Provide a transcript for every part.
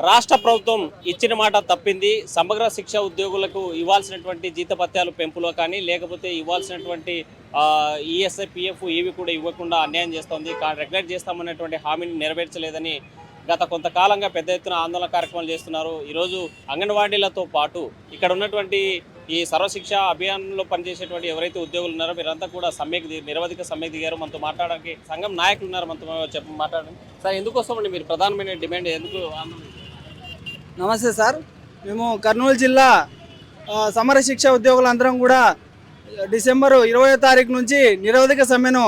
రాష్ట్ర ప్రభుత్వం ఇచ్చిన మాట తప్పింది. సమగ్ర శిక్ష ఉద్యోగులకు ఇవ్వాల్సినటువంటి జీతభత్యాలు పెంపులో కానీ లేకపోతే ఇవ్వాల్సినటువంటి ఈఎస్ఐ పిఎఫ్ ఇవి కూడా ఇవ్వకుండా అన్యాయం చేస్తోంది. రెగ్యులేట్ చేస్తామన్నటువంటి హామీని నెరవేర్చలేదని గత కొంతకాలంగా పెద్ద ఎత్తున ఆందోళన కార్యక్రమాలు చేస్తున్నారు. ఈరోజు అంగన్వాడీలతో పాటు ఇక్కడ ఉన్నటువంటి ఈ సర్వశిక్ష అభియాన్లో పనిచేసేటువంటి ఎవరైతే ఉద్యోగులు ఉన్నారో వీరంతా కూడా నిరవధిక సమ్మెకు దిగారు. మనతో మాట్లాడడానికి సంఘం నాయకులు ఉన్నారు, మనతో మాట్లాడండి. సార్, ఎందుకోసమండి మీరు ప్రధానమైన డిమాండ్ ఎందుకు? నమస్తే సార్, మేము కర్నూలు జిల్లా సమర శిక్ష ఉద్యోగులందరం కూడా డిసెంబరు 20వ తారీఖు నుంచి నిరవధిక సమ్మెను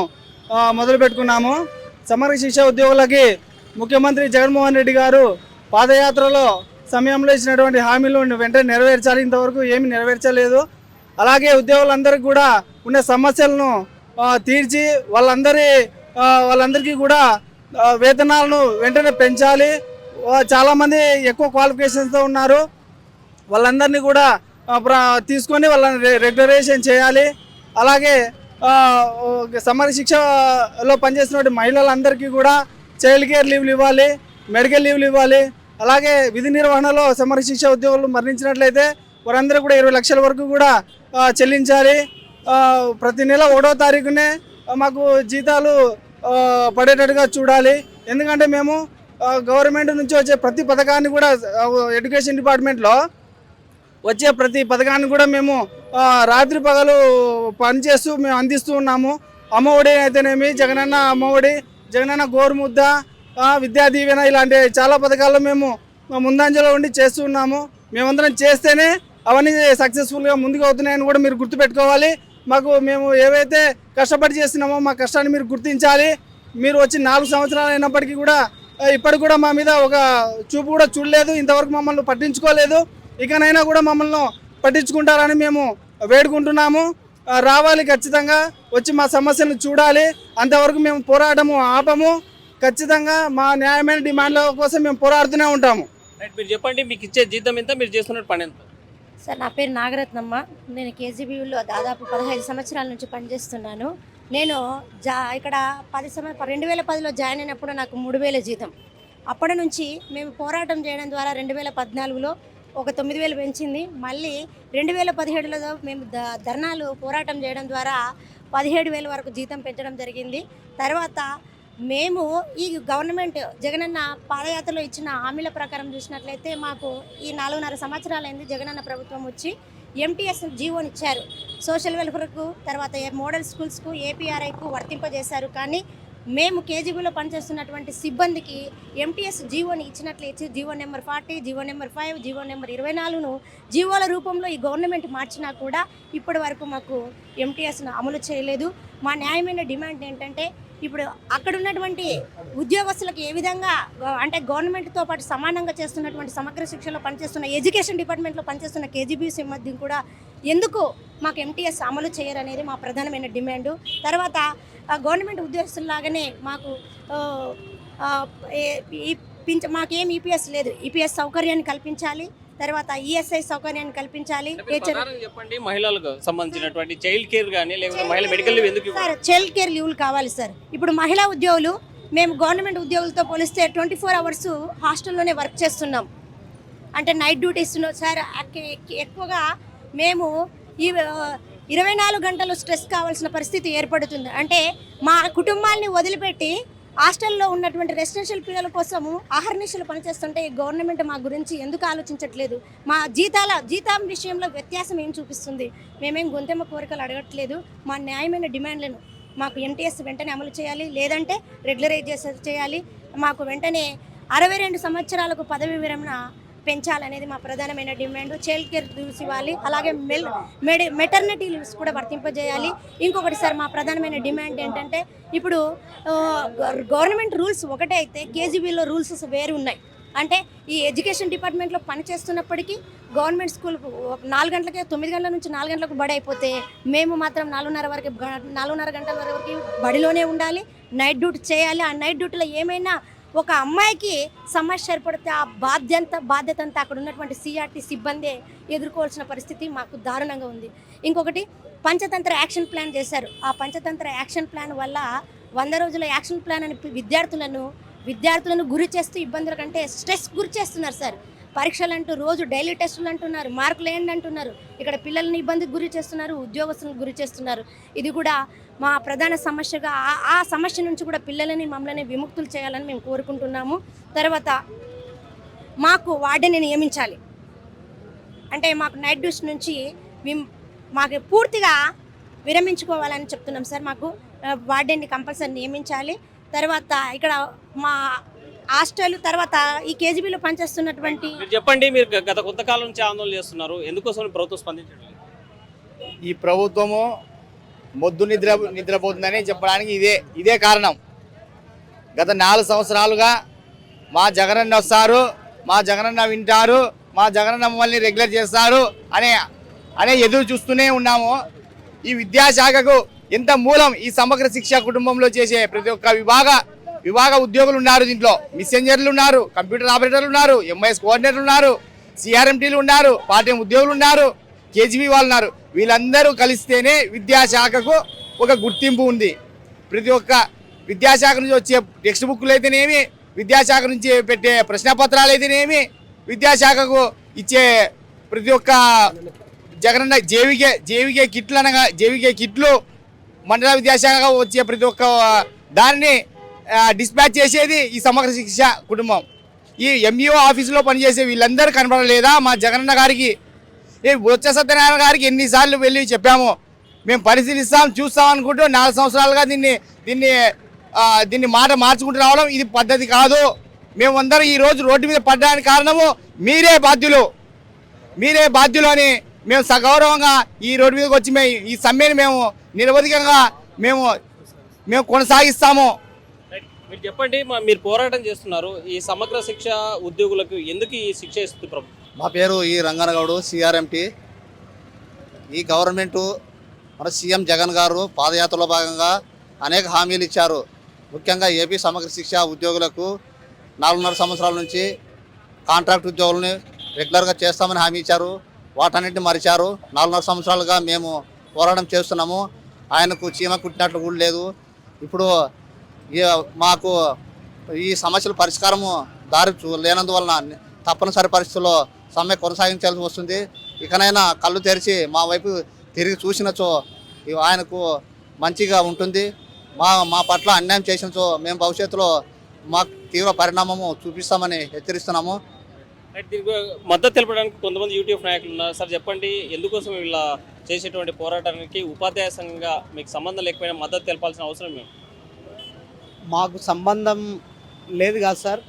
మొదలు పెట్టుకున్నాము. సమర శిక్ష ఉద్యోగులకి ముఖ్యమంత్రి జగన్మోహన్ రెడ్డి గారు పాదయాత్రలో సమయంలో ఇచ్చినటువంటి హామీలు వెంటనే నెరవేర్చాలి. ఇంతవరకు ఏమి నెరవేర్చలేదు. అలాగే ఉద్యోగులందరికీ కూడా ఉన్న సమస్యలను తీర్చి వాళ్ళందరికీ కూడా వేతనాలను వెంటనే పెంచాలి. చాలామంది ఎక్కువ క్వాలిఫికేషన్స్తో ఉన్నారు, వాళ్ళందరినీ కూడా తీసుకొని వాళ్ళని రెగ్యులరైజేషన్ చేయాలి. అలాగే సమర శిక్షలో పనిచేస్తున్న మహిళలందరికీ కూడా చైల్డ్ కేర్ లీవ్లు ఇవ్వాలి, మెడికల్ లీవ్లు ఇవ్వాలి. అలాగే విధి నిర్వహణలో సమర శిక్ష ఉద్యోగులు మరణించినట్లయితే వారందరూ కూడా 20 లక్షల వరకు కూడా చెల్లించాలి. ప్రతి నెల 1వ తారీఖునే మాకు జీతాలు పడేటట్టుగా చూడాలి. ఎందుకంటే మేము గవర్నమెంట్ నుంచి వచ్చే ప్రతి పథకాన్ని కూడా ఎడ్యుకేషన్ డిపార్ట్మెంట్లో వచ్చే ప్రతి పథకాన్ని కూడా మేము రాత్రి పగలు పనిచేస్తూ మేము అందిస్తూ ఉన్నాము. అమ్మఒడి అయితేనేమి, జగనన్న అమ్మఒడి, జగనన్న గోరుముద్ద, విద్యా దీవెన ఇలాంటి చాలా పథకాల్లో మేము ముందంజలో ఉండి చేస్తూ ఉన్నాము. మేమందరం చేస్తేనే అవన్నీ సక్సెస్ఫుల్గా ముందుకు అవుతున్నాయని కూడా మీరు గుర్తుపెట్టుకోవాలి. మేము ఏవైతే కష్టపడి చేస్తున్నామో మా కష్టాన్ని మీరు గుర్తించాలి. మీరు వచ్చి 4 సంవత్సరాలు అయినప్పటికీ కూడా ఇప్పటికి కూడా మా మీద ఒక చూపు కూడా చూడలేదు, ఇంతవరకు మమ్మల్ని పట్టించుకోలేదు. ఇకనైనా కూడా మమ్మల్ని పట్టించుకుంటారని మేము వేడుకుంటున్నాము. రావాలి, ఖచ్చితంగా వచ్చి మా సమస్యలను చూడాలి. అంతవరకు మేము పోరాటము ఆపము. ఖచ్చితంగా మా న్యాయమైన డిమాండ్ల కోసం మేము పోరాడుతూనే ఉంటాము. మీరు చెప్పండి, మీకు ఇచ్చే జీతం ఎంత, మీరు చేస్తున్న పని ఎంత? సార్, నా పేరు నాగరత్నమ్మ. నేను కేజీబీలో దాదాపు 15 సంవత్సరాల నుంచి పనిచేస్తున్నాను. నేను ఇక్కడ 2010లో జాయిన్ అయినప్పుడు నాకు 3000 జీతం. అప్పటి నుంచి మేము పోరాటం చేయడం ద్వారా 2014లో ఒక 9000 పెంచింది. మళ్ళీ 2017లో మేము ధర్నాలు పోరాటం చేయడం ద్వారా 17,000 వరకు జీతం పెంచడం జరిగింది. తర్వాత మేము ఈ గవర్నమెంట్ జగనన్న పాదయాత్రలో ఇచ్చిన హామీల ప్రకారం చూసినట్లయితే మాకు ఈ 4.5 సంవత్సరాలైంది జగనన్న ప్రభుత్వం వచ్చి ఎంటీఎస్ జీవోని ఇచ్చారు. సోషల్ వెల్ఫేర్కు, తర్వాత మోడల్ స్కూల్స్కు, ఏపీఆర్ఐకు వర్తింపజేశారు. కానీ మేము కేజీబీలో పనిచేస్తున్నటువంటి సిబ్బందికి ఎంటీఎస్ జీవోని ఇచ్చినట్లయితే GO number 40, GO number 5, GO number 24ను జీవోల రూపంలో ఈ గవర్నమెంట్ మార్చినా కూడా ఇప్పటి వరకు మాకు ఎంటీఎస్ను అమలు చేయలేదు. మా న్యాయమైన డిమాండ్ ఏంటంటే, ఇప్పుడు అక్కడ ఉన్నటువంటి ఉద్యోగస్తులకు ఏ విధంగా అంటే గవర్నమెంట్తో పాటు సమానంగా చేస్తున్నటువంటి సమగ్ర శిక్షలో పనిచేస్తున్న ఎడ్యుకేషన్ డిపార్ట్మెంట్లో పనిచేస్తున్న కేజీబీ సిబ్బంది కూడా ఎందుకు మాకు ఎంటీఎస్ అమలు చేయరనేది మా ప్రధానమైన డిమాండు. తర్వాత గవర్నమెంట్ ఉద్యోగస్తుల్లాగానే మాకు మాకేం ఈపీఎస్ లేదు, ఈపీఎస్ సౌకర్యాన్ని కల్పించాలి. తర్వాత ఈఎస్ఐ సౌకర్యాన్ని కల్పించాలి. చెప్పండి, మహిళలకు సంబంధించినటువంటి చైల్డ్ కేర్ కానీ లేకపోతే మహిళా మెడికల్ లీవ్ ఎందుకు? సార్, చైల్డ్ కేర్ లీవ్లు కావాలి సార్. ఇప్పుడు మహిళా ఉద్యోగులు మేము గవర్నమెంట్ ఉద్యోగులతో పోలిస్తే 24 అవర్స్ హాస్టల్లోనే వర్క్ చేస్తున్నాం. అంటే నైట్ డ్యూటీస్ సార్. ఎక్కువగా మేము ఈ 24 గంటలు స్ట్రెస్ కావాల్సిన పరిస్థితి ఏర్పడుతుంది. అంటే మా కుటుంబాన్ని వదిలిపెట్టి హాస్టల్లో ఉన్నటువంటి రెసిడెన్షియల్ పిల్లల కోసము అహర్నిశలు పనిచేస్తుంటే గవర్నమెంట్ మా గురించి ఎందుకు ఆలోచించట్లేదు? మా జీతం విషయంలో వ్యత్యాసం ఏం చూపిస్తుంది? మేమేం గొంతెమ్మ కోరికలు అడగట్లేదు. మా న్యాయమైన డిమాండ్లను మాకు ఎంటీఎస్ వెంటనే అమలు చేయాలి, లేదంటే రెగ్యులరైజేషన్ చేయాలి. మాకు వెంటనే 62 సంవత్సరాలకు పదవి విరమణ పెంచాలనేది మా ప్రధానమైన డిమాండ్. చైల్డ్ కేర్ లీవ్స్ ఇవ్వాలి, అలాగే మెటర్నిటీ లీవ్స్ కూడా వర్తింపజేయాలి. ఇంకొకటి సార్, మా ప్రధానమైన డిమాండ్ ఏంటంటే, ఇప్పుడు గవర్నమెంట్ రూల్స్ ఒకటే అయితే కేజీబీలో రూల్స్ వేరు ఉన్నాయి. అంటే ఈ ఎడ్యుకేషన్ డిపార్ట్మెంట్లో పనిచేస్తున్నప్పటికీ గవర్నమెంట్ స్కూల్ 4 గంటలకే 9 గంటల నుంచి 4 గంటలకు బడి అయిపోతే మేము మాత్రం 4:30 గంటల వరకు బడిలోనే ఉండాలి, నైట్ డ్యూటీ చేయాలి. ఆ నైట్ డ్యూటీలో ఏమైనా ఒక అమ్మాయికి సమస్య ఏర్పడితే ఆ బాధ్యత అంతా అక్కడ ఉన్నటువంటి సిఆర్టీ సిబ్బంది ఎదుర్కోవాల్సిన పరిస్థితి మాకు దారుణంగా ఉంది. ఇంకొకటి, పంచతంత్ర యాక్షన్ ప్లాన్ చేశారు. ఆ పంచతంత్ర యాక్షన్ ప్లాన్ వల్ల 100 రోజుల యాక్షన్ ప్లాన్ అని విద్యార్థులను విద్యార్థులను గురి చేస్తూ ఇబ్బందుల కంటే స్ట్రెస్ గురి చేస్తున్నారు సార్. పరీక్షలు అంటూ రోజు డైలీ టెస్టులు అంటున్నారు, మార్కులు ఏంటి అంటున్నారు. ఇక్కడ పిల్లల్ని ఇబ్బందికి గురి చేస్తున్నారు, ఉద్యోగస్తులను గురి చేస్తున్నారు. ఇది కూడా మా ప్రధాన సమస్యగా ఆ సమస్య నుంచి కూడా పిల్లలని మమ్మల్ని విముక్తులు చేయాలని మేము కోరుకుంటున్నాము. తర్వాత మాకు వార్డెన్ని నియమించాలి. అంటే మాకు నైట్ డ్యూటీ నుంచి మాకు పూర్తిగా విరమించుకోవాలని చెప్తున్నాం సార్. మాకు వార్డెన్ని కంపల్సరీ నియమించాలి. తర్వాత ఇక్కడ మా హాస్టల్, తర్వాత ఈ కేజీబీలో పనిచేస్తున్నటువంటి మీరు చెప్పండి, మీరు గత కొంతకాలం నుంచి ఆందోళన చేస్తున్నారు, ఎందుకోసం ప్రభుత్వం స్పందించడం? ఈ ప్రభుత్వము మొద్దు నిద్రపోతుందని చెప్పడానికి ఇదే కారణం. గత 4 సంవత్సరాలుగా మా జగనన్న వస్తారు, మా జగనన్న వింటారు, మా జగనన్న మమ్మల్ని రెగ్యులర్ చేస్తారు అనే ఎదురు చూస్తూనే ఉన్నాము. ఈ విద్యాశాఖకు ఎంత మూలం ఈ సమగ్ర శిక్ష కుటుంబంలో చేసే ప్రతి ఒక్క విభాగ ఉద్యోగులు ఉన్నారు. దీంట్లో మెసెంజర్లు ఉన్నారు, కంప్యూటర్ ఆపరేటర్లు ఉన్నారు, ఎంఐఎస్ కోఆర్డినేటర్లు ఉన్నారు, సిఆర్ఎంటీలు ఉన్నారు, పార్ట్ టైం ఉద్యోగులు ఉన్నారు, కేజీబీ వాళ్ళు ఉన్నారు. వీళ్ళందరూ కలిస్తేనే విద్యాశాఖకు ఒక గుర్తింపు ఉంది. ప్రతి ఒక్క విద్యాశాఖ నుంచి వచ్చే టెక్స్ట్ బుక్లు అయితేనేమి, విద్యాశాఖ నుంచి పెట్టే ప్రశ్నపత్రాలు అయితేనేమి, విద్యాశాఖకు ఇచ్చే ప్రతి ఒక్క జగనన్న జేవికే కిట్లు అనగా జేవికే కిట్లు, మండల విద్యాశాఖ వచ్చే ప్రతి ఒక్క దాన్ని డిస్పాచ్ చేసేది ఈ సమగ్ర శిక్ష కుటుంబం. ఈ ఎంఈఓ ఆఫీసులో పనిచేసే వీళ్ళందరూ కనబడలేదా మా జగనన్న గారికి? బొత్స సత్యనారాయణ గారికి ఎన్నిసార్లు వెళ్ళి చెప్పాము, మేము పరిశీలిస్తాం చూస్తాం అనుకుంటూ 4 సంవత్సరాలుగా దీన్ని మాట మార్చుకుంటూ రావడం ఇది పద్ధతి కాదు. మేమందరం ఈరోజు రోడ్డు మీద పడ్డానికి కారణము మీరే బాధ్యులు అని మేము సగౌరవంగా ఈ రోడ్డు మీదకి వచ్చి ఈ సమ్మెని మేము నిరవధికంగా మేము కొనసాగిస్తాము. మీరు చెప్పండి, మీరు పోరాటం చేస్తున్నారు, ఈ సమగ్ర శిక్ష ఉద్యోగులకు ఎందుకు ఈ శిక్ష ఇస్తుంది ప్రభుత్వం? మా పేరు ఈ రంగనగౌడు, సిఆర్ఎంటీ. ఈ గవర్నమెంటు మన సీఎం జగన్ గారు పాదయాత్రలో భాగంగా అనేక హామీలు ఇచ్చారు. ముఖ్యంగా ఏపీ సమగ్ర శిక్ష ఉద్యోగులకు 4.5 సంవత్సరాల నుంచి కాంట్రాక్ట్ ఉద్యోగులని రెగ్యులర్గా చేస్తామని హామీ ఇచ్చారు. వాటన్నిటిని మరిచారు. 4.5 సంవత్సరాలుగా మేము పోరాటం చేస్తున్నాము. ఆయనకు చీమ కుట్టినట్లు కూడా లేదు. ఇప్పుడు మాకు ఈ సమస్యల పరిష్కారము దారి లేనందువలన తప్పనిసరి పరిస్థితుల్లో సమ్మె కొనసాగించాల్సి వస్తుంది. ఇకనైనా కళ్ళు తెరిచి మా వైపు తిరిగి చూసినచో ఆయనకు మంచిగా ఉంటుంది. మా పట్ల అన్యాయం చేసినచో మేము భవిష్యత్తులో మాకు తీవ్ర పరిణామము చూపిస్తామని హెచ్చరిస్తున్నాము. దీనికి మద్దతు తెలపడానికి కొంతమంది యూట్యూబ్ నాయకులు ఉన్నారు సార్. చెప్పండి, ఎందుకోసం వీళ్ళ చేసేటువంటి పోరాటానికి ఉపాధ్యాయ సంఘంగా మీకు సంబంధం లేకపోయినా మద్దతు తెలపాల్సిన అవసరం మేము? మాకు సంబంధం లేదు కాదు సార్.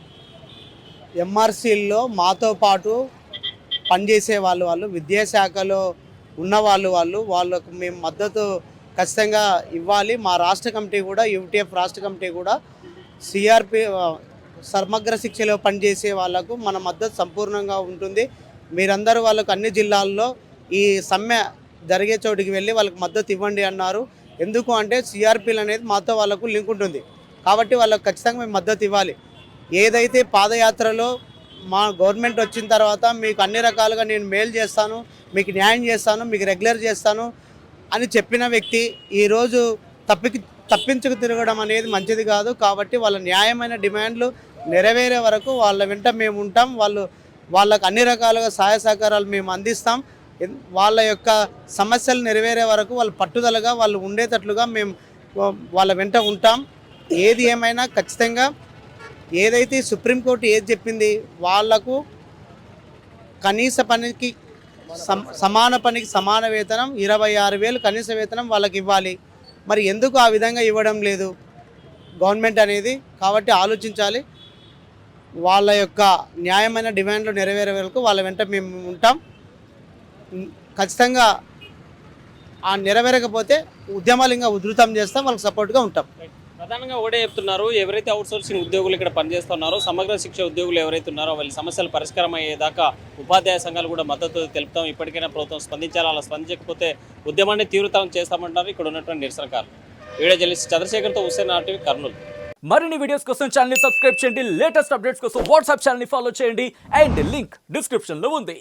ఎంఆర్సీల్లో మాతో పాటు పనిచేసే వాళ్ళు విద్యాశాఖలో ఉన్న వాళ్ళకు మేము మద్దతు ఖచ్చితంగా ఇవ్వాలి. మా రాష్ట్ర కమిటీ కూడా, యూటీఎఫ్ రాష్ట్ర కమిటీ కూడా సిఆర్పి సమగ్ర శిక్షలో పనిచేసే వాళ్ళకు మన మద్దతు సంపూర్ణంగా ఉంటుంది. మీరందరూ వాళ్ళకు అన్ని జిల్లాల్లో ఈ సమ్మె జరిగే చోటికి వెళ్ళి వాళ్ళకి మద్దతు ఇవ్వండి అన్నారు. ఎందుకు అంటే సిఆర్పీలు అనేది మాతో వాళ్ళకు లింక్ ఉంటుంది కాబట్టి వాళ్ళకు ఖచ్చితంగా మేము మద్దతు ఇవ్వాలి. ఏదైతే పాదయాత్రలో మా గవర్నమెంట్ వచ్చిన తర్వాత మీకు అన్ని రకాలుగా నేను మేలు చేస్తాను, మీకు న్యాయం చేస్తాను, మీకు రెగ్యులర్ చేస్తాను అని చెప్పిన వ్యక్తి ఈరోజు తప్పించుకు తిరగడం అనేది మంచిది కాదు. కాబట్టి వాళ్ళ న్యాయమైన డిమాండ్లు నెరవేరే వరకు వాళ్ళ వెంట మేము ఉంటాం. వాళ్ళకు అన్ని రకాలుగా సహాయ సహకారాలు మేము అందిస్తాం. వాళ్ళ యొక్క సమస్యలు నెరవేరే వరకు వాళ్ళు పట్టుదలగా వాళ్ళు ఉండేటట్లుగా మేము వాళ్ళ వెంట ఉంటాం. ఏది ఏమైనా ఖచ్చితంగా ఏదైతే సుప్రీంకోర్టు ఏది చెప్పింది వాళ్లకు కనీస పనికి సమాన పనికి సమాన వేతనం 26,000 కనీస వేతనం వాళ్ళకి ఇవ్వాలి. మరి ఎందుకు ఆ విధంగా ఇవ్వడం లేదు గవర్నమెంట్ అనేది? కాబట్టి ఆలోచించాలి. వాళ్ళ యొక్క న్యాయమైన డిమాండ్లు నెరవేరే వరకు వాళ్ళ వెంట మేము ఉంటాం. ఖచ్చితంగా ఆ నెరవేరకపోతే ఉద్యమాలు ఇంకా ఉధృతం చేస్తాం, వాళ్ళకి సపోర్ట్గా ఉంటాం. ప్రధానంగా ఒకటే చెప్తున్నారు, ఎవరైతే అవుట్సోర్సింగ్ ఉద్యోగులు ఇక్కడ పనిచేస్తున్నారో సమగ్ర శిక్ష ఉద్యోగులు ఎవరైతే ఉన్నారో వాళ్ళ సమస్యలు పరిష్కారం అయ్యేదాకా ఉపాధ్యాయ సంఘాలు కూడా మద్దతు తెలుపుతాం. ఇప్పటికైనా ప్రభుత్వం స్పందించాలి, అలా స్పందించకపోతే ఉద్యమాన్ని తీవ్రతరం చేస్తామంటారు ఇక్కడ ఉన్నటువంటి నిరసనకారులు. వీడియో జర్నలిస్ట్ చంద్రశేఖర్తో హుస్సేన్ RTV, కర్నూలు. మరిన్ని వీడియోస్ కోసం ఛానల్ ని సబ్స్క్రైబ్ చేయండి. లేటెస్ట్ అప్డేట్స్ కోసం వాట్సాప్ ఛానల్ ని ఫాలో చేయండి. అండ్ లింక్ డిస్క్రిప్షన్ లో ఉంది.